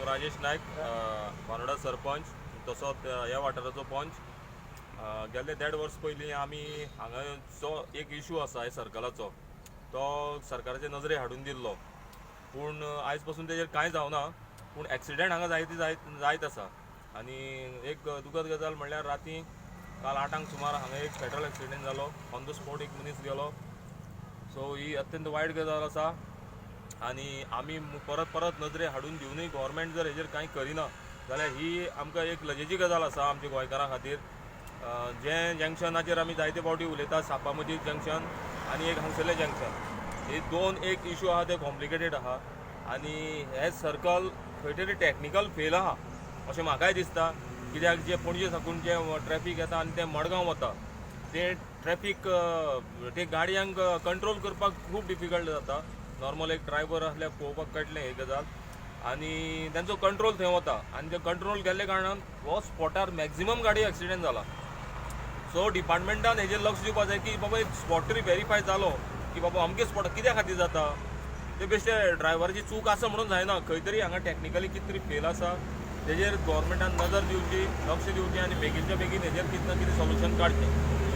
राजेश नायक, बांदोडा सरपंच, तसोच ह्या वाठाराचो पंच. गेल्ले 1.5 वर्स पयलीं आमी हांगा जो एक इशू आसा ह्या सर्कलाचो तो सरकाराचे नजरे हाडून दिल्लो, पूण आयज पासून तेजेर कांय जावना. पूण एक्सिडेंट हांगा जायत आसा. आनी एक दुखद गजाल म्हणल्यार राती काल 8 सुमार हांगा एक पेट्रोल एक्सिडेंट जालो. ऑन द स्पॉट एक मनीस गेलो. सो ही अत्यंत वायट गजाल आसा. आनी आमी परत परत नजरे हाडून दिवनूय गव्हर्मेंट जर हेजेर कांय करिना जाल्यार ही आमकां एक लजेची गजाल आसा आमच्या गोंयकारां खातीर. जे जंक्शनाचेर आमी जायते फावटी उलयता, सापा मजीद जंक्शन आनी एक हांगसरलें जंक्शन, हे दोन एक इशू आहा ते कॉम्प्लिकेटेड आहा. आनी हे सर्कल खंय तरी टॅक्निकल फेल आहा अशें म्हाकाय दिसता. कित्याक जे पणजे साकून जे ट्रॅफिक येता आनी ते मडगांव वता ते ट्रॅफिक ते गाडयांक कंट्रोल करपाक खूब डिफिकल्ट जाता. नॉर्मल एक ड्रायव्हर आसल्यार पळोवपाक कळटलें ही गजाल. आनी तांचो कंट्रोल थंय वता आनी ते कंट्रोल केल्ले कारणान हो स्पॉटार मॅक्झिमम गाडी एक्सिडेंट जाला. सो डिपार्टमेंटान हेजेर लक्ष दिवपाक जाय की बाबा एक स्पॉट तरी व्हेरीफाय जालो की बाबा अमके स्पॉट कित्या खातीर जाता. ते बेश्टे ड्रायव्हराची चूक आसा म्हणून जायना, खंय तरी हांगा टॅक्निकली कितें तरी फेल आसा. तेजेर गव्हर्मेंटान नजर दिवची, लक्ष दिवचें आनी बेगीनच्या बेगीन हेजेर कितें ना कितें सोल्युशन काडचें.